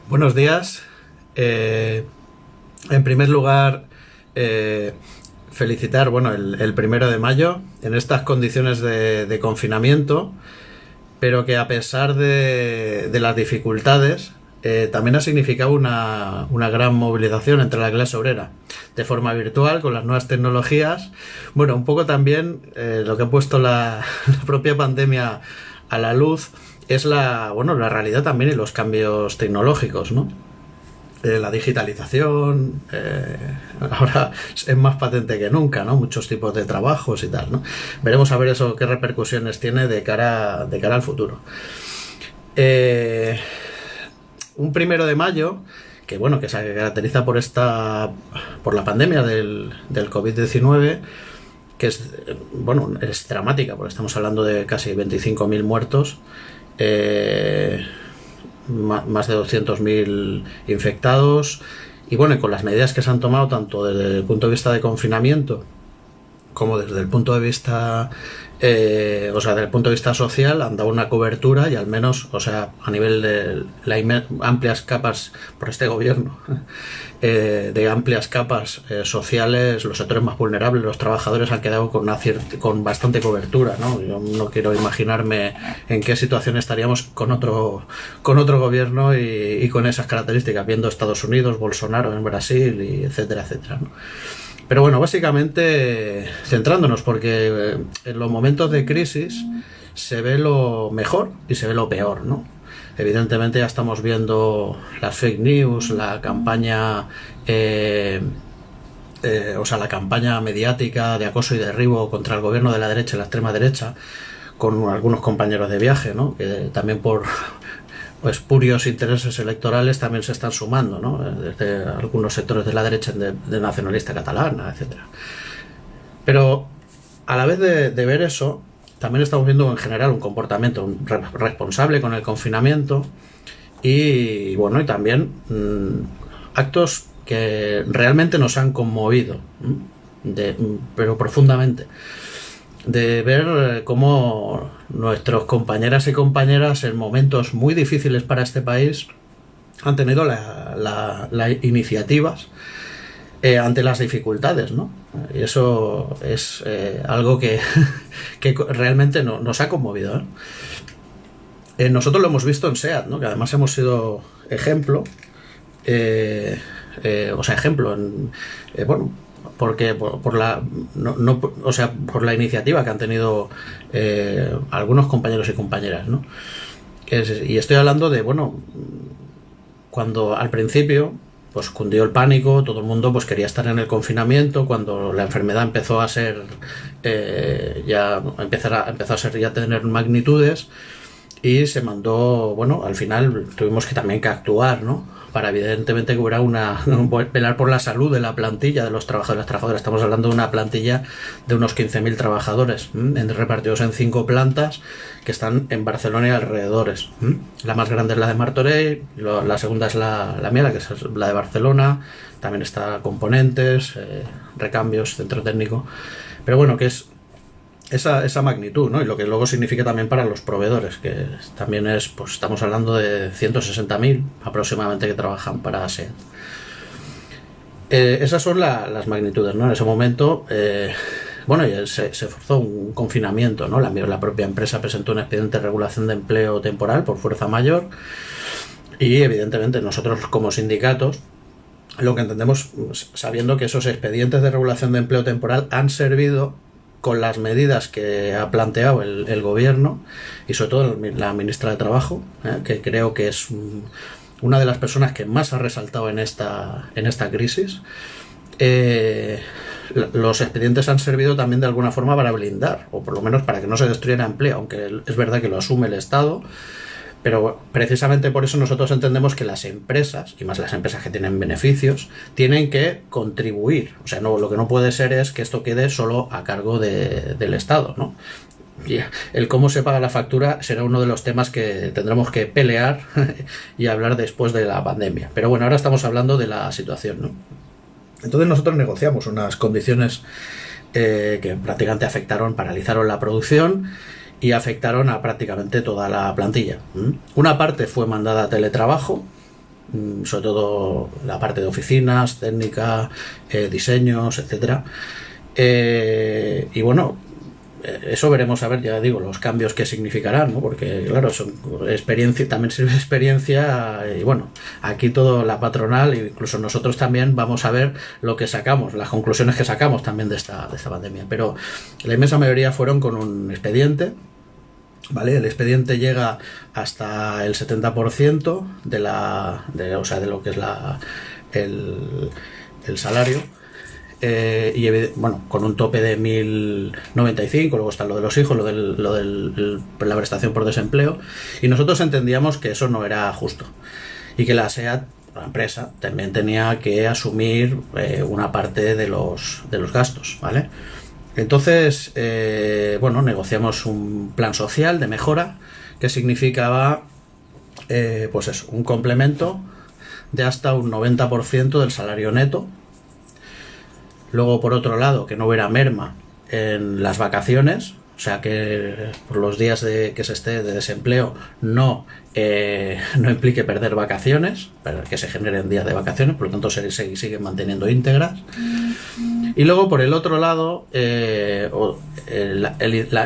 Buenos días. En primer lugar, felicitar, el 1 de mayo en estas condiciones de confinamiento, pero que a pesar de las dificultades, también ha significado una gran movilización entre la clase obrera, de forma virtual, con las nuevas tecnologías. Bueno, un poco también lo que ha puesto la propia pandemia a la luz es la realidad también y los cambios tecnológicos, ¿no? La digitalización ahora es más patente que nunca, ¿no? Muchos tipos de trabajos y tal, ¿no? Veremos a ver eso qué repercusiones tiene de cara al futuro. Un 1 de mayo que se caracteriza por la pandemia del COVID-19, que es dramática, porque estamos hablando de casi 25.000 muertos, más de 200.000 infectados, y con las medidas que se han tomado tanto desde el punto de vista de confinamiento como desde el punto de vista del punto de vista social, han dado una cobertura, y al menos, a nivel de amplias capas por este gobierno, de amplias capas sociales, los sectores más vulnerables, los trabajadores, han quedado con bastante cobertura, ¿no? Yo no quiero imaginarme en qué situación estaríamos con otro gobierno y con esas características, viendo Estados Unidos, Bolsonaro en Brasil, y etcétera, etcétera, ¿no? Pero básicamente centrándonos, porque en los momentos de crisis se ve lo mejor y se ve lo peor, ¿no? Evidentemente ya estamos viendo las fake news, la campaña la campaña mediática de acoso y derribo contra el gobierno de la derecha y la extrema derecha, con algunos compañeros de viaje, ¿no? Que también por espurios intereses electorales también se están sumando, ¿no? Desde algunos sectores de la derecha, de nacionalista catalana, etcétera. Pero a la vez de ver eso, también estamos viendo en general un comportamiento responsable con el confinamiento, y también actos que realmente nos han conmovido, pero profundamente, de ver cómo nuestros compañeras y compañeras, en momentos muy difíciles para este país, han tenido las iniciativas ante las dificultades, ¿no? Y eso es algo que realmente nos ha conmovido, ¿eh? Nosotros lo hemos visto en SEAT, ¿no? Que además hemos sido ejemplo, porque por la iniciativa que han tenido algunos compañeros y compañeras, ¿no? Y estoy hablando de cuando al principio pues cundió el pánico, todo el mundo pues quería estar en el confinamiento, cuando la enfermedad empezó a ser empezó a ser, ya tener magnitudes, y se mandó, al final tuvimos que actuar, ¿no? Para evidentemente que hubiera velar por la salud de la plantilla, de los trabajadores y las trabajadoras. Estamos hablando de una plantilla de unos 15.000 trabajadores, repartidos en 5 plantas que están en Barcelona y alrededores. La más grande es la de Martorell, la segunda es la mía, que es la de Barcelona. También está componentes, recambios, centro técnico. Pero que es esa magnitud, ¿no? Y lo que luego significa también para los proveedores, que también estamos hablando de 160.000 aproximadamente que trabajan para SEAT. Esas son las magnitudes, ¿no? En ese momento se forzó un confinamiento, ¿no? La propia empresa presentó un expediente de regulación de empleo temporal por fuerza mayor, y evidentemente nosotros, como sindicatos, lo que entendemos, sabiendo que esos expedientes de regulación de empleo temporal han servido con las medidas que ha planteado el gobierno, y sobre todo la ministra de Trabajo, que creo que es una de las personas que más ha resaltado en esta crisis. Los expedientes han servido también de alguna forma para blindar, o por lo menos para que no se destruyera empleo, aunque es verdad que lo asume el Estado. Pero precisamente por eso nosotros entendemos que las empresas, y más las empresas que tienen beneficios, tienen que contribuir. Lo que no puede ser es que esto quede solo a cargo del Estado, ¿no? Y el cómo se paga la factura será uno de los temas que tendremos que pelear y hablar después de la pandemia. Pero ahora estamos hablando de la situación, ¿no? Entonces nosotros negociamos unas condiciones que prácticamente paralizaron la producción y afectaron a prácticamente toda la plantilla. Una parte fue mandada a teletrabajo, sobre todo la parte de oficinas, técnica, diseños, etcétera. Y bueno, eso veremos a ver, ya digo, los cambios que significarán, ¿no? Porque claro, son experiencia, también sirve de experiencia, y bueno, aquí todo la patronal e incluso nosotros también vamos a ver lo que sacamos, las conclusiones que sacamos también de esta pandemia. Pero la inmensa mayoría fueron con un expediente, ¿vale? El expediente llega hasta el 70% de lo que es el salario. Y bueno, con un tope de 1.095, luego está lo de los hijos, lo de la prestación por desempleo, y nosotros entendíamos que eso no era justo y que la SEAT, la empresa, también tenía que asumir una parte de los gastos, ¿vale? Entonces, bueno, negociamos un plan social de mejora que significaba, pues eso, un complemento de hasta un 90% del salario neto. Luego, por otro lado, que no hubiera merma en las vacaciones, o sea que por los días que se esté de desempleo no implique perder vacaciones, pero que se generen días de vacaciones, por lo tanto se siguen manteniendo íntegras. Y luego, por el otro lado, el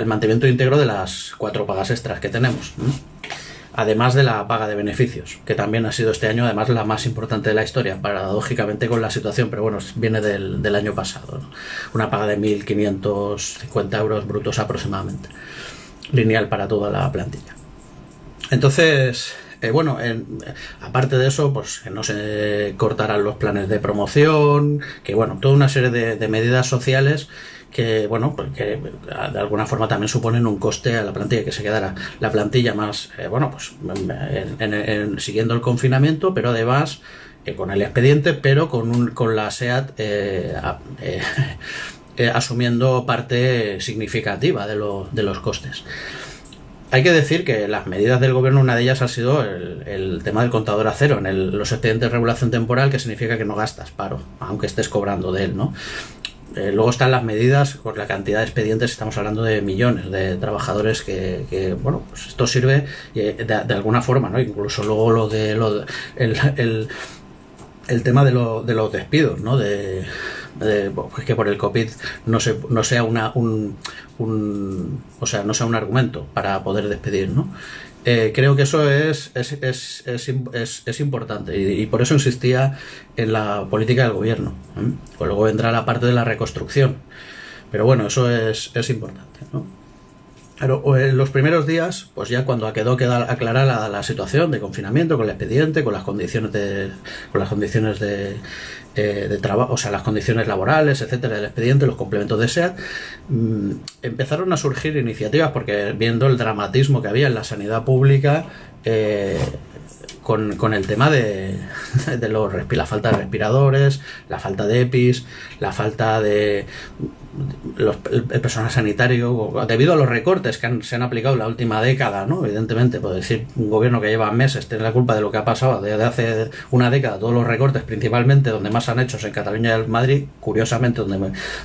mantenimiento íntegro de las 4 pagas extras que tenemos, ¿no? Además de la paga de beneficios, que también ha sido este año además la más importante de la historia, paradójicamente con la situación, pero bueno, viene del año pasado, ¿no? Una paga de 1.550 euros brutos aproximadamente, lineal para toda la plantilla. Entonces, bueno, aparte de eso, pues que no se cortarán los planes de promoción, que bueno, toda una serie de medidas sociales que bueno, pues que de alguna forma también suponen un coste a la plantilla, que se quedará la plantilla más, bueno, pues siguiendo el confinamiento, pero además con el expediente, pero con la SEAT asumiendo parte significativa de los costes. Hay que decir que las medidas del gobierno, una de ellas ha sido el tema del contador a cero en los expedientes de regulación temporal, que significa que no gastas paro, aunque estés cobrando de él, ¿no? Luego están las medidas por la cantidad de expedientes, estamos hablando de millones de trabajadores que bueno, pues esto sirve de alguna forma, ¿no? Incluso luego el tema de los despidos, ¿no? Pues que por el COVID no sea un argumento para poder despedir, ¿no? Creo que eso es importante y por eso insistía en la política del gobierno, ¿eh? Pues luego vendrá la parte de la reconstrucción, pero bueno, eso es importante, ¿no? Pero en los primeros días, pues ya cuando quedó aclarada la situación de confinamiento, con el expediente, con las condiciones de trabajo, o sea, las condiciones laborales, etcétera, del expediente, los complementos de SEAT, empezaron a surgir iniciativas, porque viendo el dramatismo que había en la sanidad pública, con el tema de la falta de respiradores, la falta de EPIs, la falta de el personal sanitario, debido a los recortes que se han aplicado en la última década, ¿no? Evidentemente, puedo decir, un gobierno que lleva meses tiene la culpa de lo que ha pasado desde hace una década. Todos los recortes, principalmente donde más han hecho es en Cataluña y en Madrid, curiosamente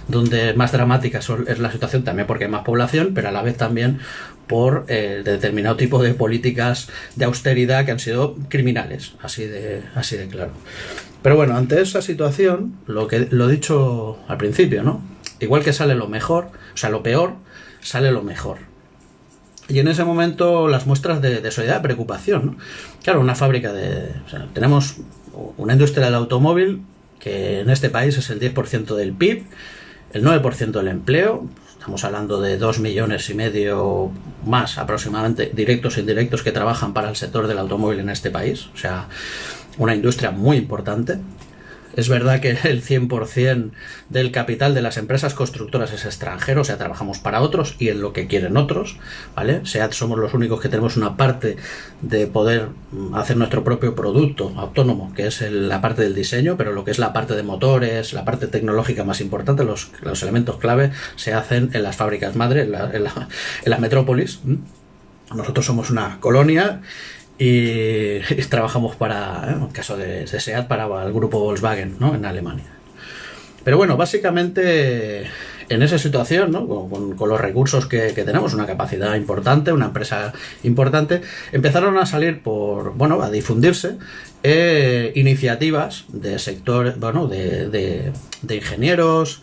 donde más dramática es la situación, también porque hay más población, pero a la vez también por determinado tipo de políticas de austeridad que han sido criminales, así de claro. Pero bueno, ante esa situación, lo he dicho al principio, ¿no? Igual que sale lo mejor, o sea, lo peor, sale lo mejor. Y en ese momento las muestras de solidaridad, de preocupación, ¿no? Claro, una fábrica tenemos una industria del automóvil que en este país es el 10% del PIB, el 9% del empleo. Estamos hablando de 2,5 millones más aproximadamente, directos e indirectos, que trabajan para el sector del automóvil en este país. O sea, una industria muy importante. Es verdad que el 100% del capital de las empresas constructoras es extranjero, o sea, trabajamos para otros y en lo que quieren otros, ¿vale? SEAT somos los únicos que tenemos una parte de poder hacer nuestro propio producto autónomo, que es la parte del diseño, pero lo que es la parte de motores, la parte tecnológica más importante, los elementos clave, se hacen en las fábricas madre, en la metrópolis. Nosotros somos una colonia y trabajamos en el caso de SEAT, para el grupo Volkswagen, ¿no? En Alemania. Pero bueno, básicamente en esa situación, ¿no? Con los recursos que tenemos, una capacidad importante, una empresa importante, empezaron a salir a difundirse iniciativas de sector, de ingenieros,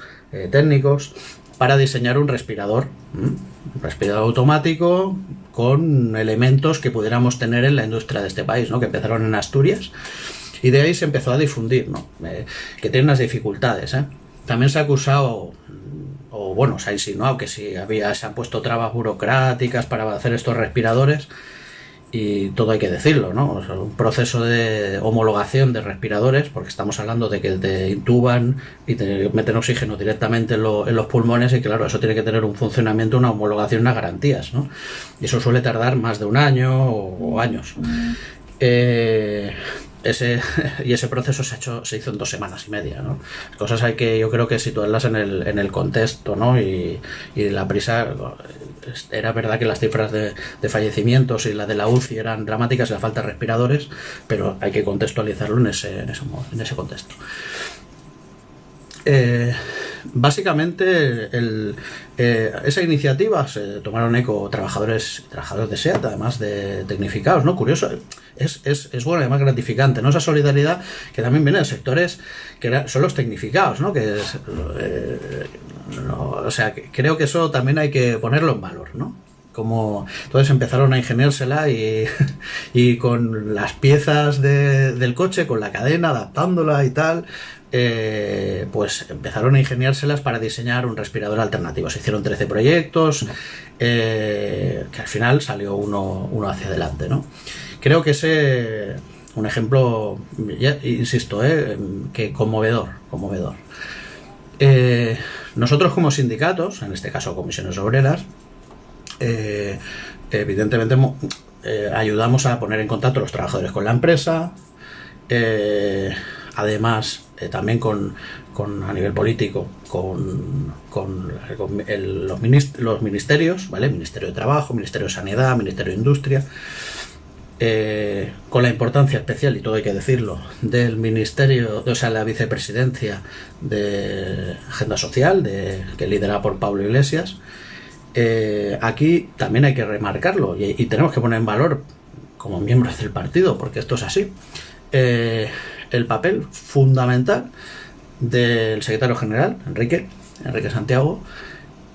técnicos, para diseñar un respirador automático con elementos que pudiéramos tener en la industria de este país, ¿no? Que empezaron en Asturias. Y de ahí se empezó a difundir, ¿no? Que tiene unas dificultades, ¿eh? También se ha acusado, se ha insinuado que se han puesto trabas burocráticas para hacer estos respiradores, y todo hay que decirlo, ¿no? O sea, un proceso de homologación de respiradores, porque estamos hablando de que te intuban y te meten oxígeno directamente en los pulmones, y claro, eso tiene que tener un funcionamiento, una homologación, unas garantías, ¿no? Y eso suele tardar más de un año o años. Ese proceso se hizo en 2 semanas y media, ¿no? Cosas hay que, yo creo, que situarlas en el contexto, ¿no? Y la prisa. Era verdad que las cifras de fallecimientos y la de la UCI eran dramáticas, la falta de respiradores, pero hay que contextualizarlo en ese contexto. Básicamente esa iniciativa se tomaron eco trabajadores de SEAT, además de tecnificados, ¿no? Curioso, es bueno y además gratificante, ¿no? Esa solidaridad que también viene de sectores que son los tecnificados, ¿no? Creo que eso también hay que ponerlo en valor, ¿no? Entonces empezaron a ingeniársela y con las piezas del coche, con la cadena, adaptándola y tal, pues empezaron a ingeniárselas para diseñar un respirador alternativo. Se hicieron 13 proyectos, que al final salió uno hacia adelante, ¿no? Creo que ese un ejemplo, ya insisto, que conmovedor. Nosotros como sindicatos, en este caso comisiones obreras, evidentemente ayudamos a poner en contacto a los trabajadores con la empresa, además también a nivel político con los ministerios, ¿vale? Ministerio de Trabajo, Ministerio de Sanidad, Ministerio de Industria, con la importancia especial, y todo hay que decirlo, del ministerio, o sea, la vicepresidencia de Agenda Social, que lidera por Pablo Iglesias. Aquí también hay que remarcarlo y tenemos que poner en valor, como miembros del partido, porque esto es así, el papel fundamental del secretario general, Enrique Santiago,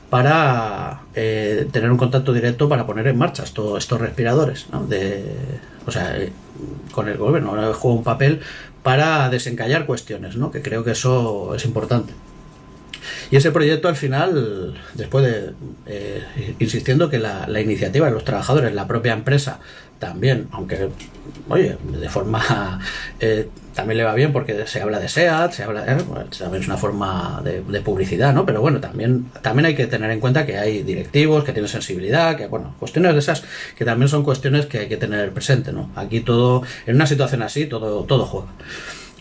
para tener un contacto directo para poner en marcha estos respiradores, ¿no? Con el gobierno juega un papel para desencallar cuestiones, ¿no? Que creo que eso es importante. Y ese proyecto, al final, después de insistiendo que la iniciativa de los trabajadores, la propia empresa también, aunque de forma también le va bien, porque se habla de SEAT, también es una forma de publicidad, ¿no? Pero bueno, también hay que tener en cuenta que hay directivos que tienen sensibilidad, cuestiones de esas que también son cuestiones que hay que tener presente, ¿no? Aquí en una situación así, todo juega.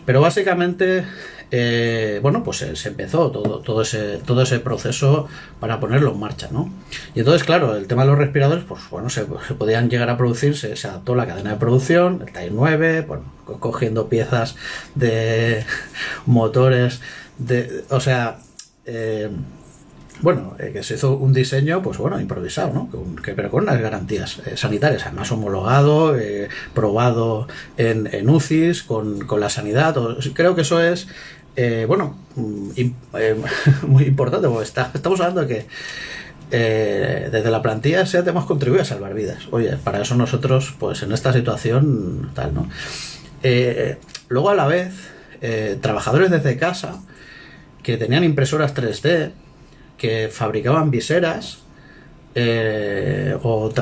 Pero básicamente, pues se empezó todo ese proceso para ponerlo en marcha, ¿no? Y entonces, claro, el tema de los respiradores, se podían llegar a producir, se adaptó la cadena de producción, el Type 9, cogiendo piezas de motores, que se hizo un diseño, improvisado, ¿no? Pero con unas garantías sanitarias, además homologado, probado en UCIs, con la sanidad. Creo que eso es, muy importante, porque estamos hablando de que desde la plantilla SEAT hemos contribuido a salvar vidas. Oye, para eso nosotros, pues en esta situación, tal, ¿no? Luego, a la vez, trabajadores desde casa que tenían impresoras 3D, que fabricaban viseras, o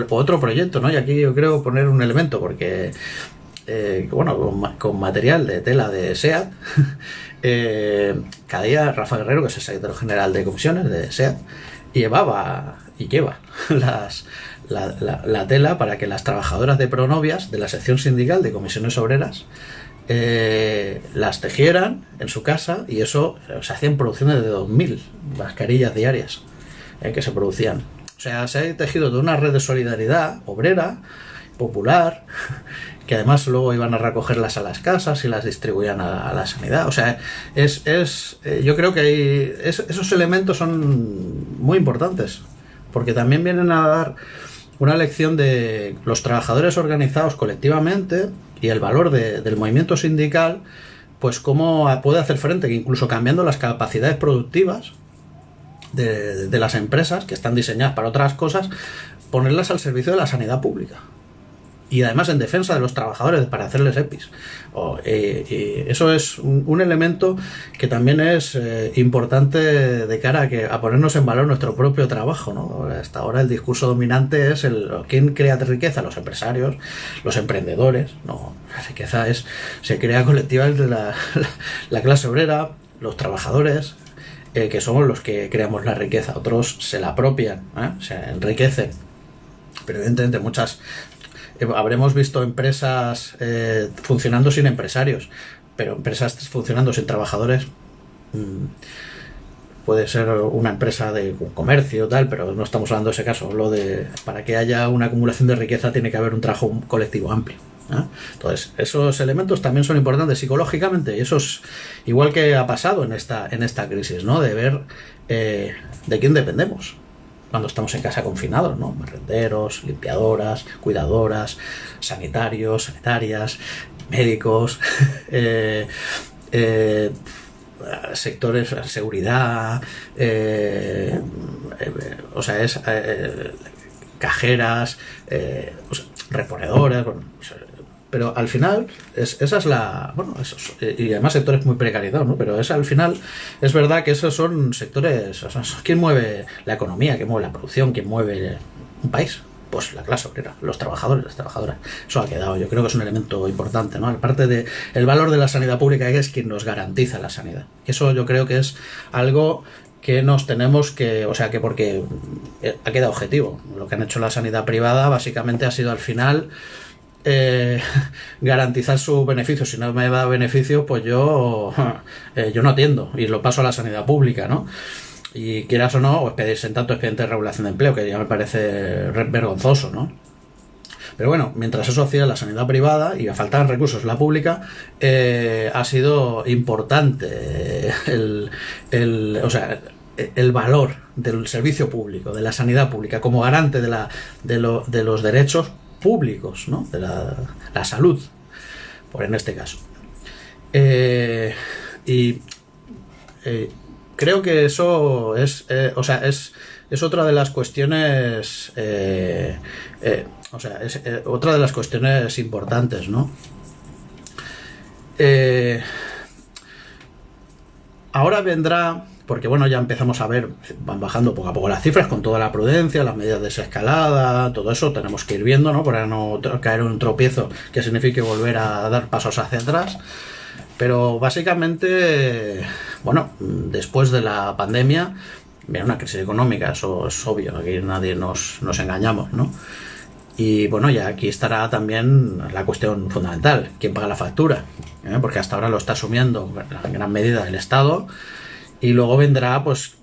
otro proyecto, ¿no? Y aquí yo creo poner un elemento, porque con material de tela de SEAT, cada día Rafa Guerrero, que es el secretario general de comisiones de SEAT, lleva la tela para que las trabajadoras de Pronovias, de la sección sindical de comisiones obreras, las tejieran en su casa, y eso se hacían producciones de 2000 mascarillas diarias que se producían. O sea, se ha tejido de una red de solidaridad obrera popular, que además luego iban a recogerlas a las casas y las distribuían a la sanidad. O sea, yo creo que esos elementos son muy importantes, porque también vienen a dar una lección de los trabajadores organizados colectivamente y el valor del movimiento sindical, pues cómo puede hacer frente, que incluso cambiando las capacidades productivas de las empresas que están diseñadas para otras cosas, ponerlas al servicio de la sanidad pública. Y además en defensa de los trabajadores para hacerles EPIs. Y eso es un elemento que también es importante de cara a ponernos en valor nuestro propio trabajo, ¿no? Hasta ahora el discurso dominante es ¿quién crea riqueza? Los empresarios, los emprendedores. No, la riqueza se crea colectivamente la clase obrera, los trabajadores, que somos los que creamos la riqueza. Otros se la apropian, se enriquecen. Pero evidentemente habremos visto empresas funcionando sin empresarios, pero empresas funcionando sin trabajadores. Puede ser una empresa de comercio, tal, pero no estamos hablando de ese caso. Para que haya una acumulación de riqueza tiene que haber un trabajo colectivo amplio. Entonces, esos elementos también son importantes psicológicamente, y eso es igual que ha pasado en esta crisis, ¿no? De ver de quién dependemos cuando estamos en casa confinados, ¿no? Merrenderos, limpiadoras, cuidadoras, sanitarios, sanitarias, médicos, sectores, seguridad, cajeras, reponedoras, pero al final esa es la... Bueno, y además sectores muy precarizados, ¿no? Pero al final es verdad que esos son sectores... ¿Quién mueve la economía? ¿Quién mueve la producción? ¿Quién mueve un país? Pues la clase obrera, los trabajadores, las trabajadoras. Eso ha quedado, yo creo que es un elemento importante, ¿no? Aparte del valor de la sanidad pública, que es quien nos garantiza la sanidad. Eso yo creo que es algo que nos tenemos que... O sea, que porque ha quedado objetivo. Lo que han hecho la sanidad privada básicamente ha sido al final... garantizar su beneficio. Si no me da beneficio, pues yo no atiendo y lo paso a la sanidad pública, ¿no? Y quieras o no, o pedirse en tanto expediente de regulación de empleo, que ya me parece vergonzoso, ¿no? Pero bueno, mientras eso hacía la sanidad privada y faltaban recursos en la pública, ha sido importante el valor del servicio público, de la sanidad pública, como garante de los derechos públicos, ¿no? De la salud, por en este caso. Creo que eso es otra de las cuestiones, otra de las cuestiones importantes, ¿no? Ahora vendrá, porque bueno, ya empezamos a ver, van bajando poco a poco las cifras con toda la prudencia, las medidas de desescalada, todo eso tenemos que ir viendo, ¿no? Para no caer en un tropiezo que signifique volver a dar pasos hacia atrás. Pero básicamente, bueno, después de la pandemia viene una crisis económica, eso es obvio, aquí nadie nos engañamos, ¿no? Y bueno, ya aquí estará también la cuestión fundamental, ¿quién paga la factura? Porque hasta ahora lo está asumiendo en gran medida el Estado. Y luego vendrá, pues,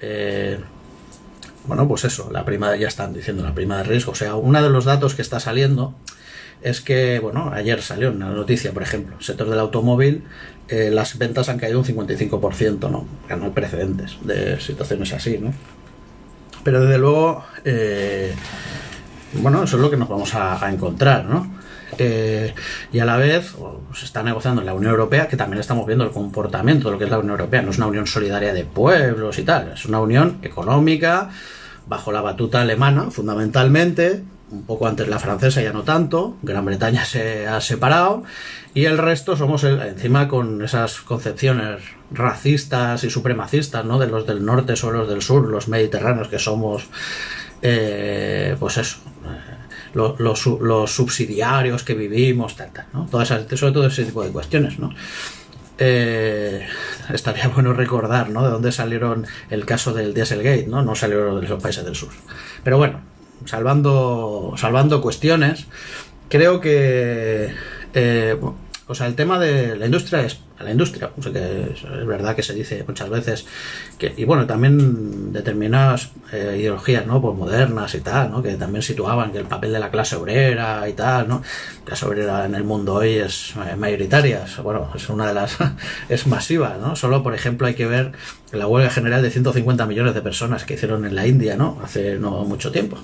pues eso, la prima, ya están diciendo la prima de riesgo. O sea, uno de los datos que está saliendo es que, bueno, ayer salió una noticia, por ejemplo, el sector del automóvil, las ventas han caído un 55%, ¿no? Que no hay precedentes de situaciones así, ¿no? Pero desde luego, eso es lo que nos vamos a encontrar, ¿no? Y a la vez se está negociando en la Unión Europea, que también estamos viendo el comportamiento de lo que es la Unión Europea. No es una unión solidaria de pueblos y tal, es una unión económica bajo la batuta alemana fundamentalmente, un poco antes la francesa, ya no tanto. Gran Bretaña se ha separado y el resto somos encima con esas concepciones racistas y supremacistas, ¿no? De los del norte sobre los del sur, los mediterráneos que somos, los subsidiarios que vivimos, tal, ¿no? Sobre todo ese tipo de cuestiones, ¿no? Estaría bueno recordar, ¿no? De dónde salieron el caso del Dieselgate, ¿no? No salieron de los países del sur. Pero bueno, salvando cuestiones, creo que el tema de la industria a la industria. O sea que es verdad que se dice muchas veces que, y bueno, también determinadas ideologías, ¿no? Pues modernas y tal, ¿no? Que también situaban que el papel de la clase obrera y tal, ¿no? La clase obrera en el mundo hoy es mayoritaria, bueno, es una de las es masiva, ¿no? Solo, por ejemplo, hay que ver la huelga general de 150 millones de personas que hicieron en la India, ¿no? Hace no mucho tiempo.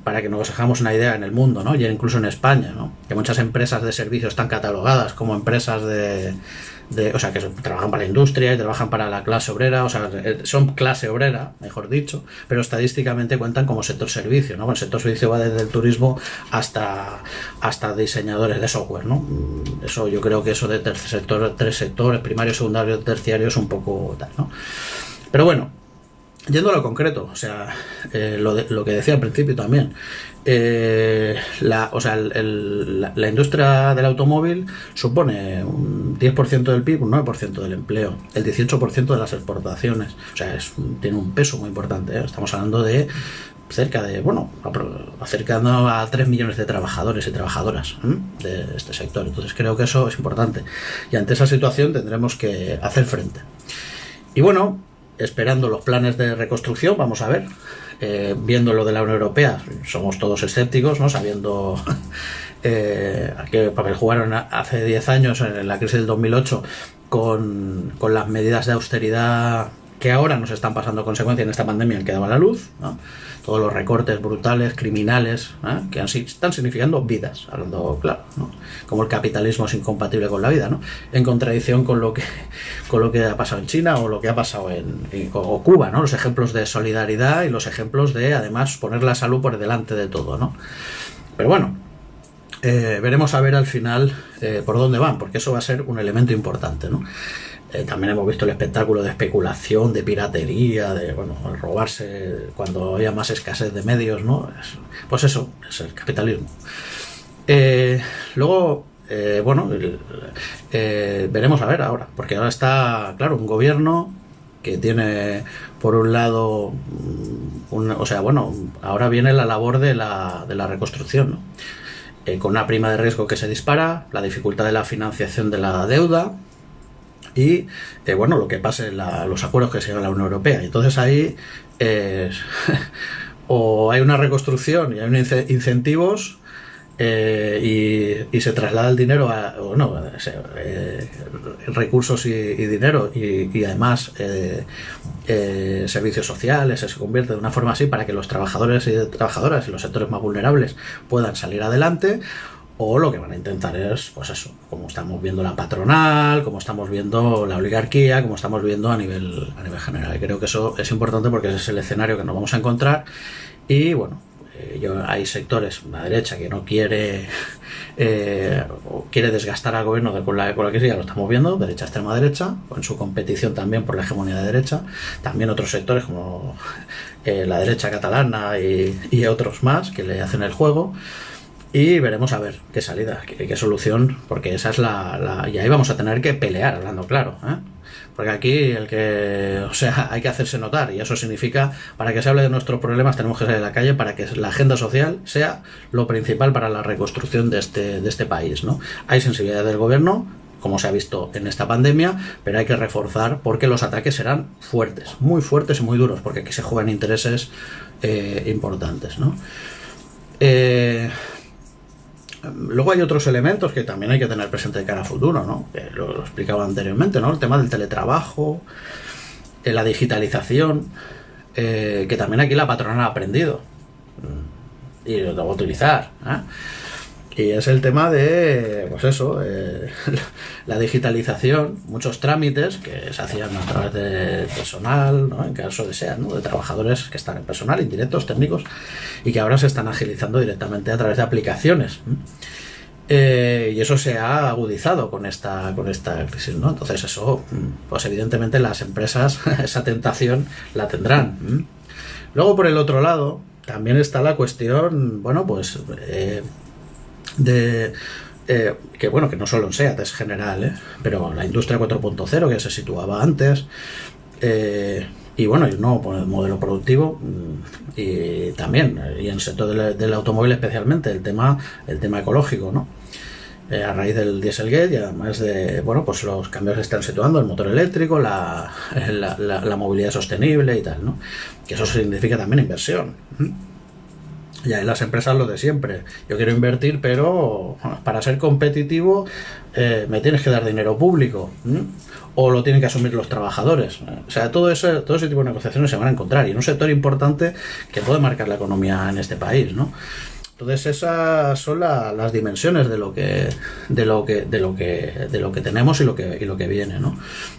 Para que nos hagamos una idea en el mundo, ¿no? Y incluso en España, ¿no? Que muchas empresas de servicios están catalogadas como empresas o sea, que trabajan para la industria y trabajan para la clase obrera, o sea, son clase obrera, mejor dicho, pero estadísticamente cuentan como sector servicio, ¿no? El sector servicio va desde el turismo hasta diseñadores de software, ¿no? Eso, yo creo que eso de tres sectores, primario, secundario, terciario, es un poco tal, ¿no? Pero bueno, yendo a lo concreto, o sea, lo que decía al principio también, la industria del automóvil supone un 10% del PIB, un 9% del empleo, el 18% de las exportaciones, o sea, tiene un peso muy importante, ¿eh? Estamos hablando de acercando a 3 millones de trabajadores y trabajadoras, ¿eh? De este sector. Entonces creo que eso es importante y ante esa situación tendremos que hacer frente. Y bueno, esperando los planes de reconstrucción, vamos a ver, viendo lo de la Unión Europea, somos todos escépticos, ¿no? Sabiendo qué papel jugaron hace 10 años en la crisis del 2008 con las medidas de austeridad que ahora nos están pasando consecuencia en esta pandemia que daba la luz, ¿no? Todos los recortes brutales, criminales, que están significando vidas, hablando claro, ¿no? Como el capitalismo es incompatible con la vida, ¿no? En contradicción con lo que ha pasado en China o lo que ha pasado o Cuba, ¿no? Los ejemplos de solidaridad y los ejemplos de, además, poner la salud por delante de todo, ¿no? Pero bueno, veremos a ver al final por dónde van, porque eso va a ser un elemento importante, ¿no? También hemos visto el espectáculo de especulación, de piratería, de robarse cuando haya más escasez de medios, ¿no? Pues eso, es el capitalismo. Luego, veremos a ver ahora, porque ahora está, claro, un gobierno que tiene, por un lado, ahora viene la labor de la reconstrucción, ¿no? Con una prima de riesgo que se dispara, la dificultad de la financiación de la deuda, y lo que pase los acuerdos que se llegan a la Unión Europea. Y entonces ahí o hay una reconstrucción y hay incentivos y se traslada el dinero recursos y dinero y además servicios sociales, se convierte de una forma así para que los trabajadores y trabajadoras y los sectores más vulnerables puedan salir adelante. O lo que van a intentar es, pues eso, como estamos viendo la patronal, como estamos viendo la oligarquía, como estamos viendo a nivel general. Y creo que eso es importante porque ese es el escenario que nos vamos a encontrar. Y bueno, hay sectores, la derecha, que no quiere o quiere desgastar al gobierno con la que sí, ya lo estamos viendo, derecha, extrema derecha, en su competición también por la hegemonía de derecha. También otros sectores como la derecha catalana y otros más que le hacen el juego. Y veremos a ver qué salida, qué solución, porque esa es y ahí vamos a tener que pelear, hablando claro, ¿eh? Porque aquí hay que hacerse notar, y eso significa, para que se hable de nuestros problemas tenemos que salir a la calle para que la agenda social sea lo principal para la reconstrucción de este país, ¿no? Hay sensibilidad del gobierno, como se ha visto en esta pandemia, pero hay que reforzar porque los ataques serán fuertes y muy duros, porque aquí se juegan intereses importantes, ¿no? Luego hay otros elementos que también hay que tener presente de cara a futuro, ¿no? Que lo explicaba anteriormente, ¿no? El tema del teletrabajo, la digitalización, que también aquí la patronal ha aprendido y lo va a utilizar, ¿eh? Y es el tema de, la digitalización, muchos trámites que se hacían a través de personal, ¿no? En caso de sean, ¿no? De trabajadores que están en personal, indirectos, técnicos, y que ahora se están agilizando directamente a través de aplicaciones. Y eso se ha agudizado con esta crisis, ¿no? Entonces eso, pues evidentemente las empresas esa tentación la tendrán. Luego, por el otro lado, también está la cuestión, que no solo en SEAT, es general, pero la industria 4.0 que se situaba antes, y el nuevo modelo productivo, y también, y en el sector del automóvil especialmente, el tema ecológico, ¿no? a raíz del Dieselgate, y además de, bueno, pues los cambios que están situando, el motor eléctrico, la movilidad sostenible y tal, ¿no? Que eso significa también inversión. Y ahí las empresas lo de siempre. Yo quiero invertir, pero para ser competitivo me tienes que dar dinero público. O lo tienen que asumir los trabajadores. O sea, todo ese tipo de negociaciones se van a encontrar. Y en un sector importante que puede marcar la economía en este país, ¿no? Entonces esas son las dimensiones de lo que tenemos y lo que viene, ¿no?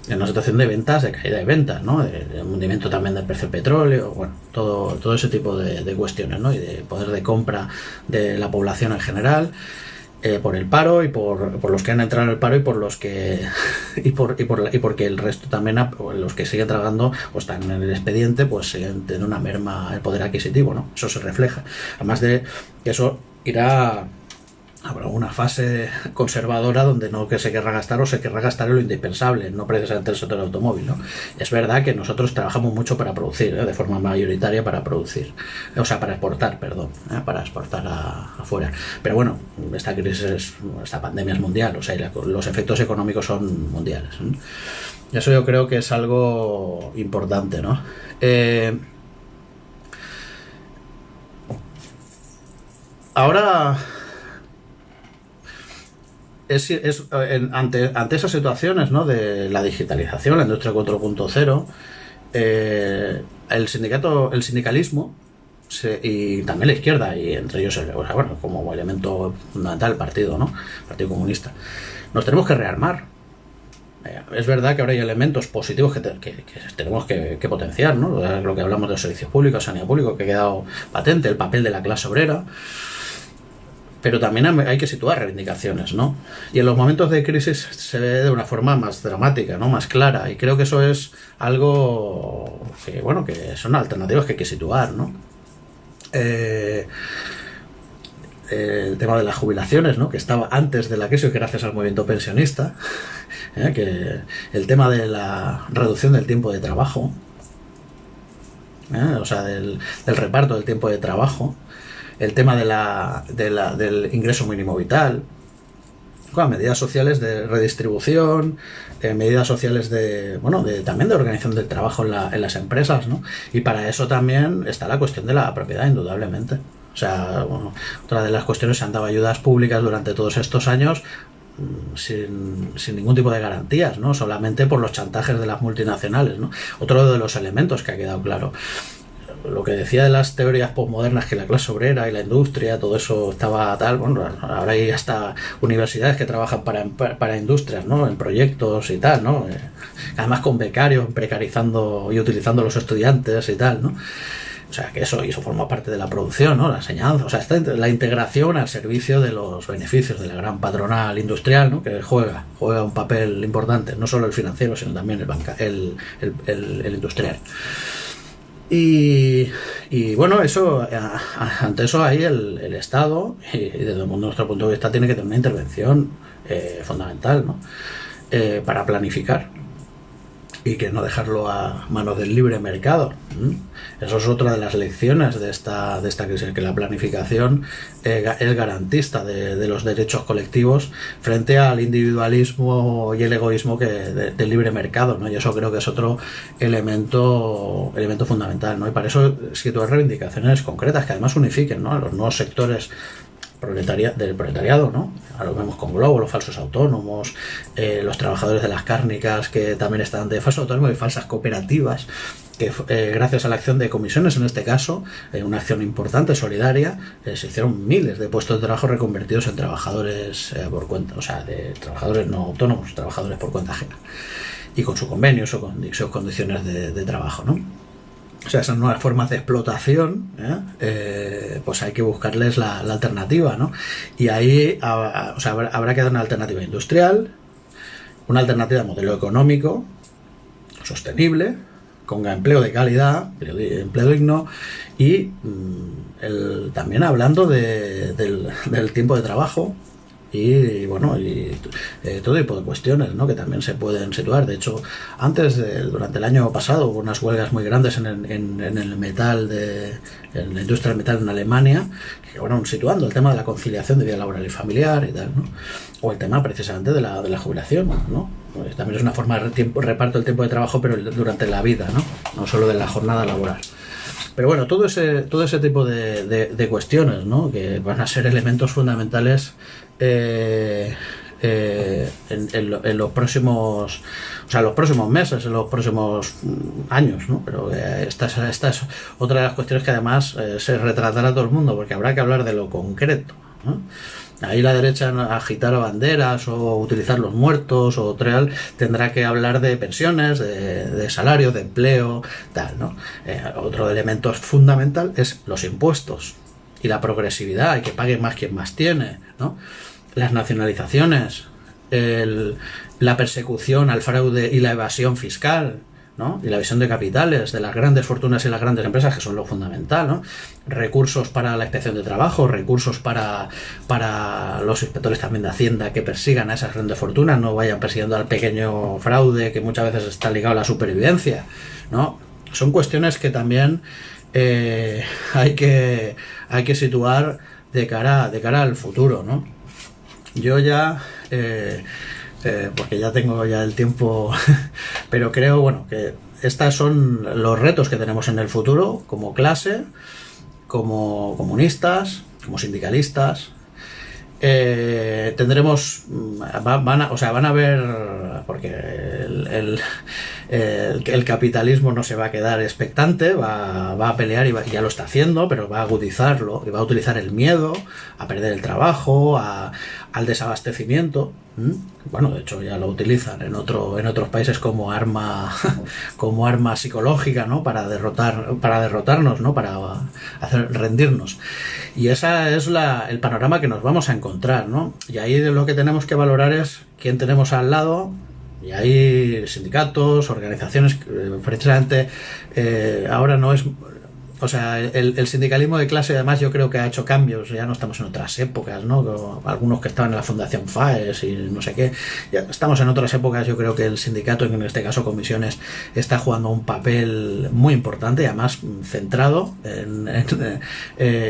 En una situación de ventas, de caída de ventas, ¿no? De hundimiento también del precio del petróleo, bueno, todo ese tipo de cuestiones, ¿no? Y de poder de compra de la población en general, por el paro y por los que han entrado en el paro y por los que porque el resto también, los que siguen trabajando o están en el expediente, pues siguen teniendo una merma el poder adquisitivo, ¿no? Eso se refleja. Además de que eso habrá una fase conservadora donde no que se querrá gastar o se querrá gastar en lo indispensable, no precisamente el sector automóvil, ¿no? Es verdad que nosotros trabajamos mucho para producir, de forma mayoritaria para producir, o sea, para exportar, perdón, para exportar afuera. Pero bueno, esta crisis, esta pandemia es mundial, o sea, los efectos económicos son mundiales, ¿no? Y eso yo creo que es algo importante, ¿no? Ahora ante esas situaciones, ¿no? De la digitalización, la industria 4.0, el sindicalismo y también la izquierda, y entre ellos bueno, como elemento fundamental el partido, ¿no? El Partido Comunista, nos tenemos que rearmar. Es verdad que ahora hay elementos positivos que tenemos que potenciar, ¿no? Lo que hablamos de los servicios públicos, sanidad pública, que ha quedado patente, el papel de la clase obrera. Pero también hay que situar reivindicaciones, ¿no? Y en los momentos de crisis se ve de una forma más dramática, ¿no? Más clara. Y creo que eso es algo que, bueno, que son alternativas que hay que situar, ¿no? El tema de las jubilaciones, ¿no? Que estaba antes de la crisis gracias al movimiento pensionista, que el tema de la reducción del tiempo de trabajo, o sea, del reparto del tiempo de trabajo, el tema del ingreso mínimo vital, medidas sociales de redistribución, medidas sociales también de organización del trabajo en las empresas, ¿no? Y para eso también está la cuestión de la propiedad, indudablemente. O sea, bueno, otra de las cuestiones, se han dado ayudas públicas durante todos estos años sin ningún tipo de garantías, ¿no? Solamente por los chantajes de las multinacionales, ¿no? Otro de los elementos que ha quedado claro. Lo que decía de las teorías postmodernas, que la clase obrera y la industria, todo eso estaba tal, bueno, ahora hay hasta universidades que trabajan para industrias, ¿no? En proyectos y tal, ¿no? Además con becarios, precarizando y utilizando a los estudiantes y tal, ¿no? O sea, que eso forma parte de la producción, ¿no? La enseñanza, o sea, la integración al servicio de los beneficios de la gran patronal industrial, ¿no? Que juega un papel importante, no solo el financiero, sino también el industrial. Y bueno, ante eso ahí el Estado, y desde nuestro punto de vista, tiene que tener una intervención fundamental, ¿no? Para planificar y que no dejarlo a manos del libre mercado. Eso es otra de las lecciones de esta crisis, que la planificación es garantista de los derechos colectivos frente al individualismo y el egoísmo del libre mercado, ¿no? Y eso creo que es otro elemento fundamental, ¿no? Y para eso situar reivindicaciones concretas que además unifiquen, ¿no? A los nuevos sectores del proletariado, ¿no? Ahora lo vemos con Globo, los falsos autónomos, los trabajadores de las cárnicas, que también están de falso autónomo y falsas cooperativas, que gracias a la acción de comisiones, en este caso, una acción importante, solidaria, se hicieron miles de puestos de trabajo reconvertidos en trabajadores por cuenta, o sea, de trabajadores no autónomos, trabajadores por cuenta ajena, y con su convenio, sus condiciones de trabajo, ¿no? O sea, esas nuevas formas de explotación, pues hay que buscarles la alternativa, ¿no? Y ahí habrá que dar una alternativa industrial, una alternativa de modelo económico, sostenible, con empleo de calidad, empleo digno, y también hablando del tiempo de trabajo, y bueno, todo tipo de cuestiones, ¿no?, que también se pueden situar. De hecho, durante el año pasado hubo unas huelgas muy grandes en el metal, en la industria del metal en Alemania, que fueron situando el tema de la conciliación de vida laboral y familiar y tal, ¿no? O el tema precisamente de la jubilación, ¿no? Pues también es una forma de reparto del tiempo de trabajo, pero durante la vida, ¿no? No solo de la jornada laboral. Pero bueno, todo ese tipo de cuestiones, ¿no?, que van a ser elementos fundamentales en los próximos, o sea, los próximos meses, en los próximos años, ¿no? Pero esta es otra de las cuestiones que además se retratará a todo el mundo, porque habrá que hablar de lo concreto, ¿no? Ahí la derecha, agitar banderas o utilizar los muertos o tal, tendrá que hablar de pensiones, de salarios, de empleo, tal, ¿no? Otro elemento fundamental es los impuestos y la progresividad, y que pague más quien más tiene, ¿no? Las nacionalizaciones, la persecución al fraude y la evasión fiscal, ¿no? Y la visión de capitales de las grandes fortunas y las grandes empresas, que son lo fundamental, ¿no? Recursos para la inspección de trabajo, recursos para los inspectores también de Hacienda, que persigan a esas grandes fortunas, no vayan persiguiendo al pequeño fraude, que muchas veces está ligado a la supervivencia, ¿no? Son cuestiones que también hay que situar de cara al futuro, ¿no? Yo ya porque ya tengo el tiempo, pero creo, bueno, que estos son los retos que tenemos en el futuro, como clase, como comunistas, como sindicalistas. Tendremos, van a ver, porque el capitalismo no se va a quedar expectante, va a pelear y ya lo está haciendo, pero va a agudizarlo y va a utilizar el miedo a perder el trabajo, al desabastecimiento. Bueno, de hecho ya lo utilizan en otros países como arma psicológica, ¿no?, para derrotarnos, ¿no?, para hacer rendirnos. Y esa es el panorama que nos vamos a encontrar, ¿no? Y ahí lo que tenemos que valorar es quién tenemos al lado. Y hay sindicatos, organizaciones, precisamente ahora no es... O sea, el sindicalismo de clase, además, yo creo que ha hecho cambios. Ya no estamos en otras épocas, ¿no? Algunos que estaban en la Fundación FAES y no sé qué. Ya estamos en otras épocas. Yo creo que el sindicato, en este caso comisiones, está jugando un papel muy importante y además centrado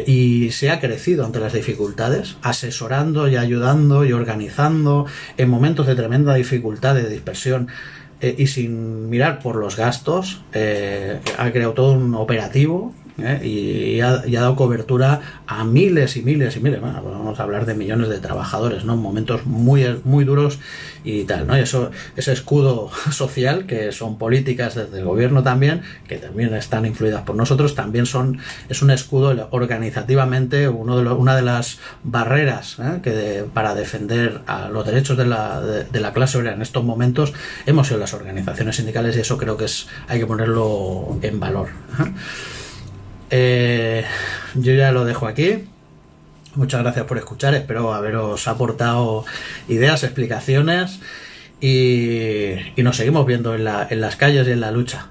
y se ha crecido ante las dificultades, asesorando y ayudando y organizando en momentos de tremenda dificultad, de dispersión. Y sin mirar por los gastos, ha creado todo un operativo y ha dado cobertura a miles y miles y miles, bueno, vamos a hablar de millones de trabajadores, ¿no?, en momentos muy, muy duros y tal, ¿no? Y ese escudo social, que son políticas desde el gobierno también, que también están influidas por nosotros, también es un escudo organizativamente, una de las barreras para defender a los derechos de la clase obrera en estos momentos hemos sido las organizaciones sindicales, y eso creo que hay que ponerlo en valor. Yo ya lo dejo aquí. Muchas gracias por escuchar, espero haberos aportado ideas, explicaciones, y nos seguimos viendo en las calles y en la lucha,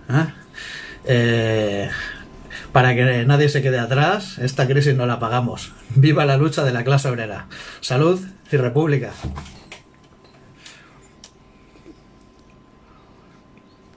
para que nadie se quede atrás. Esta crisis no la pagamos. Viva la lucha de la clase obrera. Salud y república.